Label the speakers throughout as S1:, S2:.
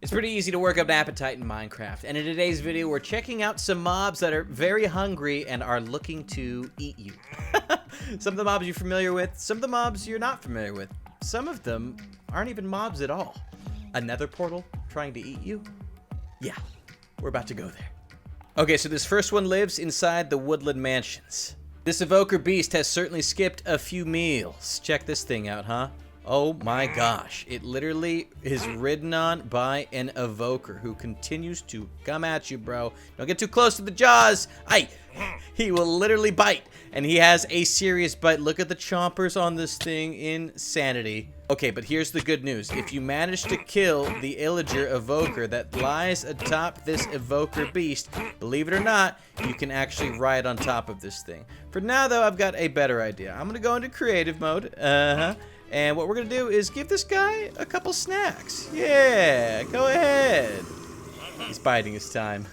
S1: It's pretty easy to work up an appetite in Minecraft, and in today's video we're checking out some mobs that are very hungry and are looking to eat you. Some of the mobs you're familiar with, some of the mobs you're not familiar with. Some of them aren't even mobs at all. A Nether Portal trying to eat you? Yeah, we're about to go there. Okay, so this first one lives inside the Woodland Mansions. This evoker beast has certainly skipped a few meals. Check this thing out, huh? Oh my gosh, it literally is ridden on by an evoker who continues to come at you, bro. Don't get too close to the jaws. He will literally bite, and he has a serious bite. Look at the chompers on this thing, insanity. Okay, but here's the good news. If you manage to kill the illager evoker that lies atop this evoker beast, believe it or not, you can actually ride on top of this thing. For now, though, I've got a better idea. I'm gonna go into creative mode. And what we're going to do is give this guy a couple snacks. Yeah, go ahead. He's biding his time.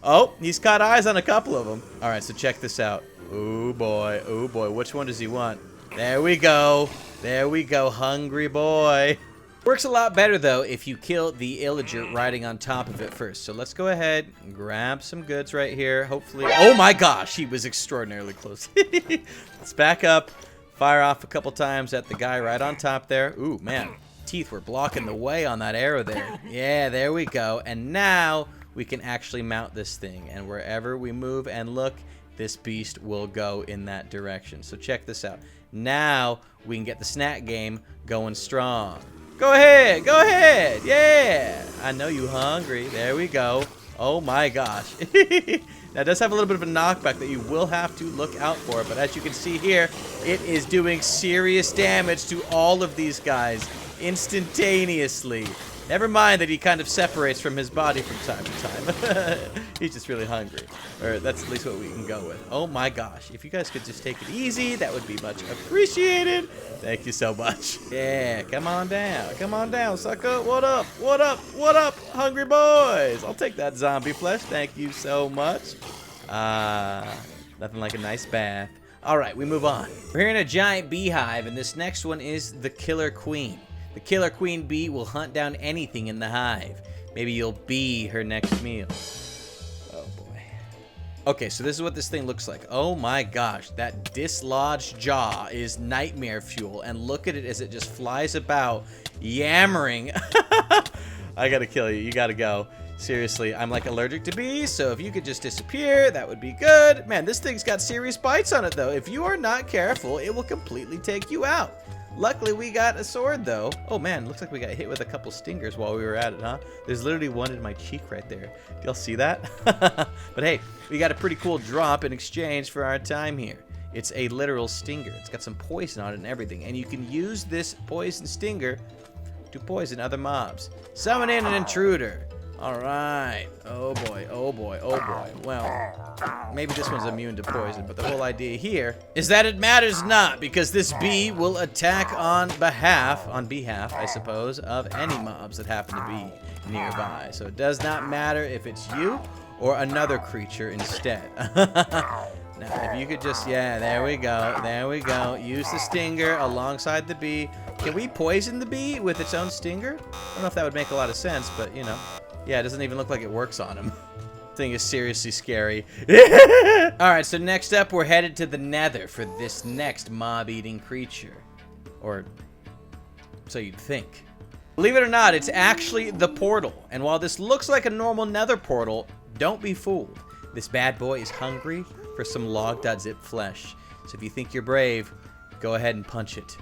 S1: Oh, he's caught eyes on a couple of them. All right, so check this out. Oh, boy. Oh, boy. Which one does he want? There we go. There we go. Hungry boy. Works a lot better, though, if you kill the illager riding on top of it first. So let's go ahead and grab some goods right here. Hopefully. Oh, my gosh. He was extraordinarily close. Let's back up. Fire off a couple times at the guy right on top there. Ooh, man. Teeth were blocking the way on that arrow there. Yeah, there we go. And now we can actually mount this thing. And wherever we move and look, this beast will go in that direction. So check this out. Now we can get the snack game going strong. Go ahead. Go ahead. Yeah. I know you hungry. There we go. Oh, my gosh. Now, it does have a little bit of a knockback that you will have to look out for, but as you can see here, it is doing serious damage to all of these guys instantaneously. Never mind that he kind of separates from his body from time to time. He's just really hungry, or that's at least what we can go with. Oh my gosh, if you guys could just take it easy, that would be much appreciated. Thank you so much. Yeah, come on down, sucker. What up, what up, what up, hungry boys? I'll take that zombie flesh, thank you so much. Nothing like a nice bath. All right, we move on. We're here in a giant beehive, and this next one is the Killer Queen. The Killer Queen bee will hunt down anything in the hive. Maybe you'll be her next meal. Oh boy. Okay, so this is what this thing looks like. Oh my gosh, that dislodged jaw is nightmare fuel. And look at it as it just flies about, yammering. I gotta kill you, you gotta go. Seriously, I'm like allergic to bees, so if you could just disappear, that would be good. Man, this thing's got serious bites on it though. If you are not careful, it will completely take you out. Luckily, we got a sword, though. Oh, man, looks like we got hit with a couple stingers while we were at it, huh? There's literally one in my cheek right there. Y'all see that? But hey, we got a pretty cool drop in exchange for our time here. It's a literal stinger. It's got some poison on it and everything. And you can use this poison stinger to poison other mobs. Summon in an intruder. All right. Oh, boy. Oh, boy. Oh, boy. Well, maybe this one's immune to poison, but the whole idea here is that it matters not, because this bee will attack on behalf, I suppose, of any mobs that happen to be nearby. So it does not matter if it's you or another creature instead. Now, if you could just, yeah, there we go. There we go. Use the stinger alongside the bee. Can we poison the bee with its own stinger? I don't know if that would make a lot of sense, but, you know. Yeah, it doesn't even look like it works on him. Thing is seriously scary. Alright, so next up we're headed to the Nether for this next mob-eating creature. Or so you'd think. Believe it or not, it's actually the portal. And while this looks like a normal Nether portal, don't be fooled. This bad boy is hungry for some Logdotzip flesh. So if you think you're brave, go ahead and punch it.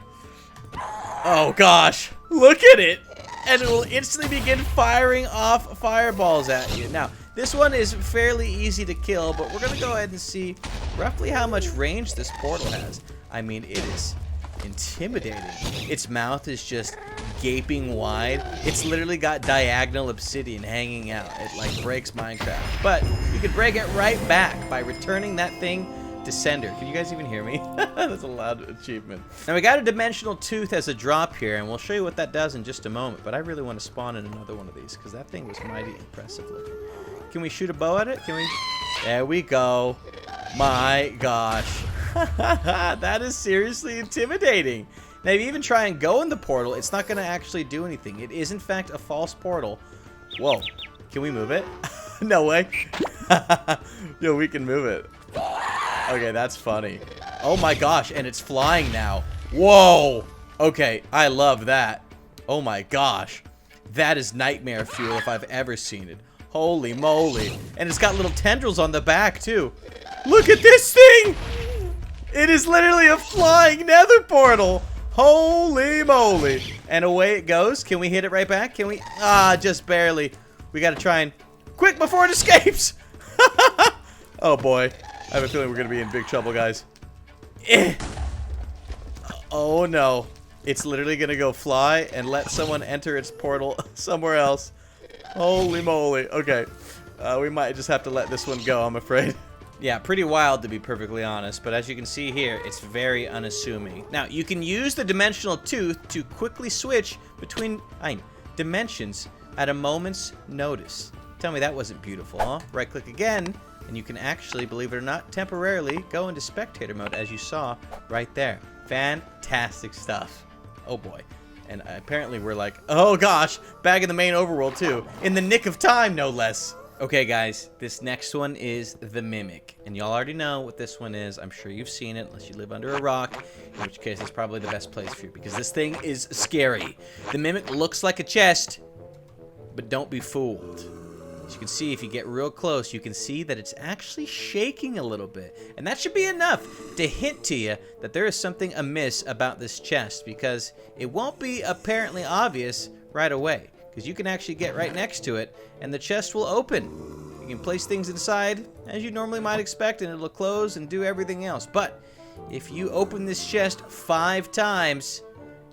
S1: Oh gosh, look at it! And it will instantly begin firing off fireballs at you. Now, this one is fairly easy to kill, but we're gonna go ahead and see roughly how much range this portal has. I mean, it is intimidating. Its mouth is just gaping wide. It's literally got diagonal obsidian hanging out. It like breaks Minecraft. But you can break it right back by returning that thing to sender. Can you guys even hear me? That's a loud achievement. Now we got a dimensional tooth as a drop here, and we'll show you what that does in just a moment, but I really want to spawn in another one of these because that thing was mighty impressive looking. Can we shoot a bow at it? Can we? There we go. My gosh. That is seriously intimidating. Now if you even try and go in the portal, it's not going to actually do anything. It is in fact a false portal. Whoa. Can we move it? No way. Yo, we can move it. Okay, that's funny. Oh my gosh, and it's flying now. Whoa. Okay, I love that. Oh my gosh. That is nightmare fuel if I've ever seen it. Holy moly. And it's got little tendrils on the back, too. Look at this thing! It is literally a flying nether portal. Holy moly. And away it goes. Can we hit it right back? Can we? Ah, just barely. We gotta try and... Quick, before it escapes! Oh boy. I have a feeling we're gonna be in big trouble, guys. Oh no. It's literally gonna go fly and let someone enter its portal somewhere else. Holy moly. Okay. We might just have to let this one go, I'm afraid. Yeah, pretty wild to be perfectly honest, but as you can see here, it's very unassuming. Now, you can use the dimensional tooth to quickly switch between dimensions at a moment's notice. Tell me that wasn't beautiful, huh? Right-click again, and you can actually, believe it or not, temporarily go into spectator mode, as you saw right there. Fantastic stuff. Oh boy. And apparently we're like, oh gosh, back in the main overworld too. In the nick of time, no less. Okay, guys, this next one is the Mimic. And y'all already know what this one is. I'm sure you've seen it, unless you live under a rock, in which case it's probably the best place for you, because this thing is scary. The Mimic looks like a chest, but don't be fooled. As you can see, if you get real close, you can see that it's actually shaking a little bit. And that should be enough to hint to you that there is something amiss about this chest, because it won't be apparently obvious right away. Because you can actually get right next to it, and the chest will open. You can place things inside, as you normally might expect, and it'll close and do everything else. But if you open this chest 5 times,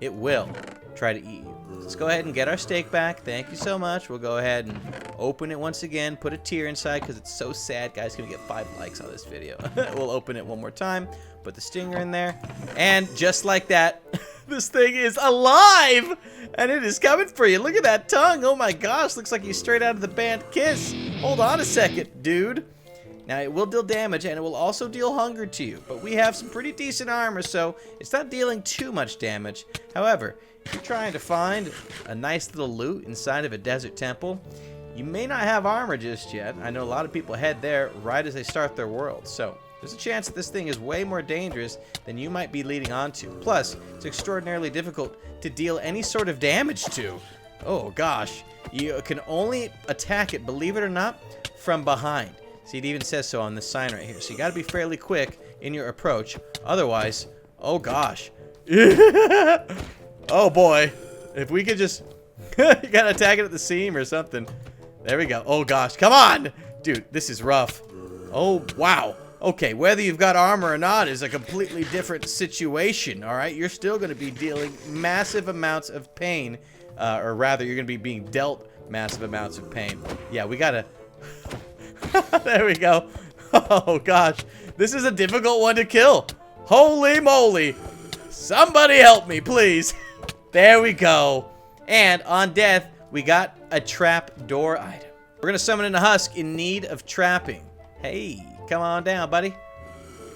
S1: it will try to eat you. Let's go ahead and get our steak back. Thank you so much. We'll go ahead and open it once again. Put a tear inside because it's so sad. Guys, can we get 5 likes on this video? We'll open it one more time. Put the stinger in there. And just like that, this thing is alive! And it is coming for you. Look at that tongue. Oh my gosh. Looks like he's straight out of the band Kiss. Hold on a second, dude. Now, it will deal damage, and it will also deal hunger to you. But we have some pretty decent armor, so it's not dealing too much damage. However, if you're trying to find a nice little loot inside of a desert temple, you may not have armor just yet. I know a lot of people head there right as they start their world. So there's a chance that this thing is way more dangerous than you might be leading on to. Plus, it's extraordinarily difficult to deal any sort of damage to. Oh gosh, you can only attack it, believe it or not, from behind. See, it even says so on this sign right here. So you got to be fairly quick in your approach. Otherwise, oh gosh. Oh boy. If we could just... you got to attack it at the seam or something. There we go. Oh gosh. Come on. Dude, this is rough. Oh, wow. Okay, whether you've got armor or not is a completely different situation, all right? You're still going to be dealing massive amounts of pain. Or rather, you're going to be being dealt massive amounts of pain. Yeah, we got to... There we go. Oh gosh, this is a difficult one to kill. Holy moly. Somebody help me, please. There we go. And on death, we got a trap door item. We're gonna summon in a husk in need of trapping. Hey, come on down, buddy.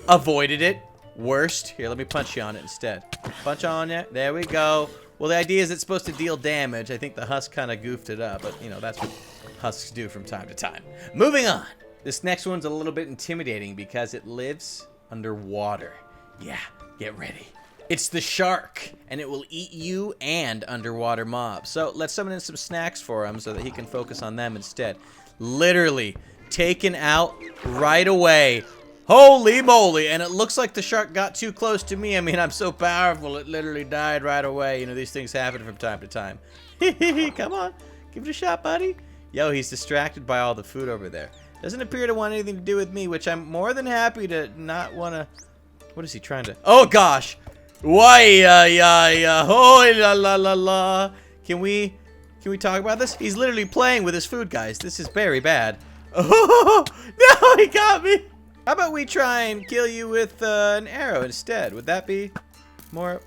S1: Avoided it. Worst. Here, let me punch you on it instead. Punch on it. There we go. Well, the idea is it's supposed to deal damage. I think the husk kind of goofed it up, but you know, that's what husks do from time to time. Moving on. This next one's a little bit intimidating because it lives underwater. Yeah, get ready. It's the shark, and it will eat you and underwater mobs. So let's summon in some snacks for him so that he can focus on them instead. Literally taken out right away. Holy moly. And it looks like the shark got too close to me. I mean, I'm so powerful, it literally died right away. You know, these things happen from time to time. Come on, give it a shot, buddy. Yo, he's distracted by all the food over there. Doesn't appear to want anything to do with me, which I'm more than happy to not want to... What is he trying to... Oh, gosh. Why, oh, la, la, la, la. Can we talk about this? He's literally playing with his food, guys. This is very bad. Oh, no, he got me. How about we try and kill you with an arrow instead? Would that be more...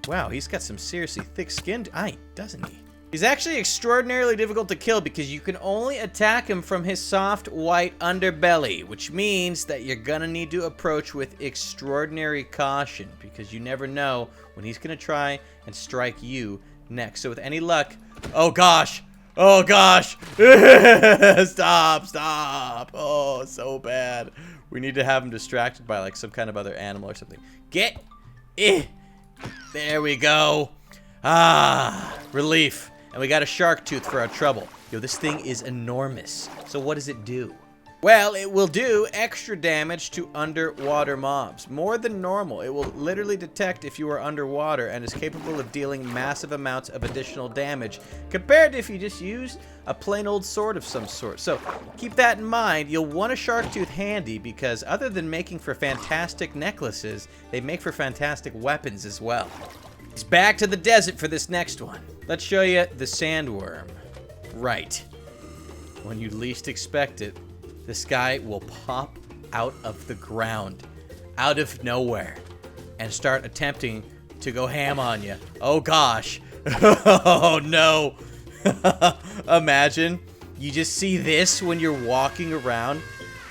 S1: Wow, he's got some seriously thick skin, doesn't he? He's actually extraordinarily difficult to kill because you can only attack him from his soft white underbelly, which means that you're gonna need to approach with extraordinary caution because you never know when he's gonna try and strike you next. So with any luck, oh gosh, Oh gosh. Stop. Oh, so bad. We need to have him distracted by like some kind of other animal or something. Get. There we go. Ah, relief. And we got a shark tooth for our trouble. Yo, this thing is enormous. So what does it do? Well, it will do extra damage to underwater mobs. More than normal. It will literally detect if you are underwater and is capable of dealing massive amounts of additional damage compared to if you just used a plain old sword of some sort. So keep that in mind. You'll want a shark tooth handy because other than making for fantastic necklaces, they make for fantastic weapons as well. It's back to the desert for this next one. Let's show you the sandworm. Right. When you least expect it, this guy will pop out of the ground, out of nowhere, and start attempting to go ham on you. Oh gosh. Oh no. Imagine you just see this when you're walking around.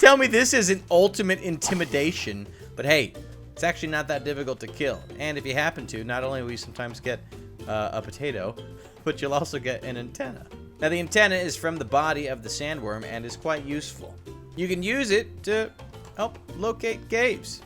S1: Tell me this isn't ultimate intimidation, but hey, it's actually not that difficult to kill. And if you happen to, not only will you sometimes get a potato, but you'll also get an antenna. Now the antenna is from the body of the sandworm and is quite useful. You can use it to help locate caves.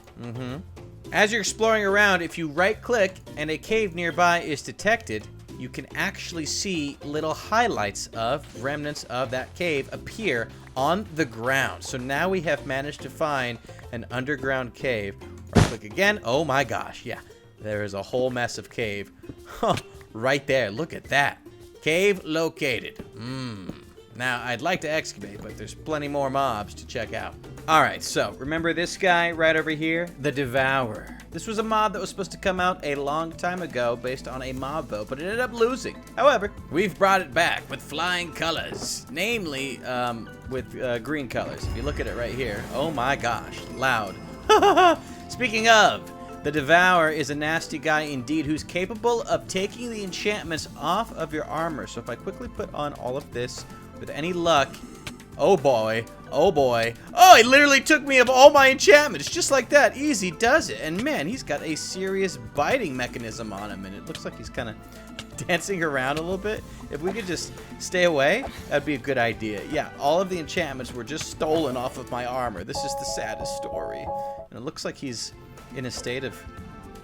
S1: As you're exploring around, if you right click and a cave nearby is detected, you can actually see little highlights of remnants of that cave appear on the ground. So now we have managed to find an underground cave. Right click again. Oh my gosh, yeah. There is a whole mess of cave. Right there, look at that. Cave located. Now, I'd like to excavate, but there's plenty more mobs to check out. Alright, so remember this guy right over here? The Devourer. This was a mob that was supposed to come out a long time ago based on a mob vote, but it ended up losing. However, we've brought it back with flying colors. Namely, with green colors. If you look at it right here. Oh my gosh, loud. Speaking of, the Devourer is a nasty guy indeed who's capable of taking the enchantments off of your armor. So if I quickly put on all of this, with any luck, oh boy, oh, he literally took me of all my enchantments, just like that, easy does it. And man, he's got a serious biting mechanism on him, and it looks like he's kind of dancing around a little bit. If we could just stay away, that'd be a good idea. Yeah, all of the enchantments were just stolen off of my armor. This is the saddest story. And it looks like he's in a state of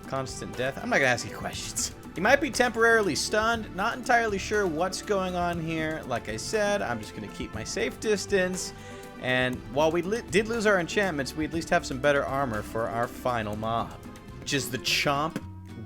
S1: constant death. I'm not gonna ask you questions. He might be temporarily stunned, not entirely sure what's going on here. Like I said, I'm just gonna keep my safe distance. And while we did lose our enchantments, we at least have some better armor for our final mob, which is the Chomp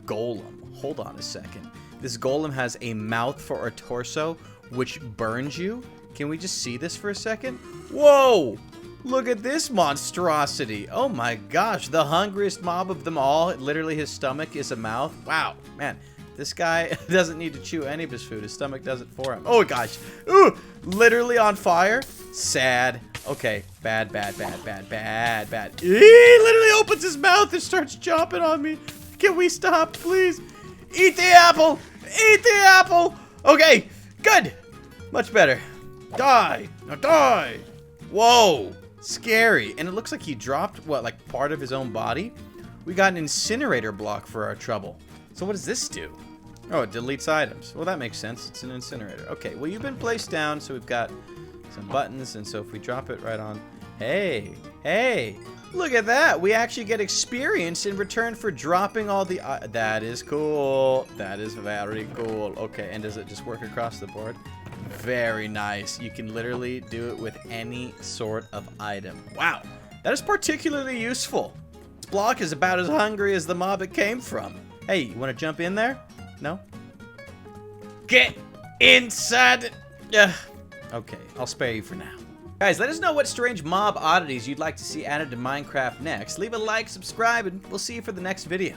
S1: Golem. Hold on a second. This golem has a mouth for a torso, which burns you. Can we just see this for a second? Whoa! Look at this monstrosity. Oh my gosh, the hungriest mob of them all. Literally, his stomach is a mouth. Wow, man. This guy doesn't need to chew any of his food. His stomach does it for him. Oh gosh. Ooh, literally on fire. Sad. Okay, bad. He literally opens his mouth and starts chomping on me. Can we stop, please? Eat the apple. Eat the apple. Okay, good. Much better. Die. Now die. Whoa. Scary. And it looks like he dropped, what, like part of his own body? We got an incinerator block for our trouble. So what does this do? Oh, it deletes items. Well, that makes sense. It's an incinerator. Okay, well, you've been placed down, so we've got some buttons, and so if we drop it right on... Hey, look at that. We actually get experience in return for dropping all the... that is cool. That is very cool. Okay, and does it just work across the board? Very nice. You can literally do it with any sort of item. Wow, that is particularly useful. This block is about as hungry as the mob it came from. Hey, you want to jump in there? No? Get inside. Okay, I'll spare you for now. Guys, let us know what strange mob oddities you'd like to see added to Minecraft next. Leave a like, subscribe, and we'll see you for the next video.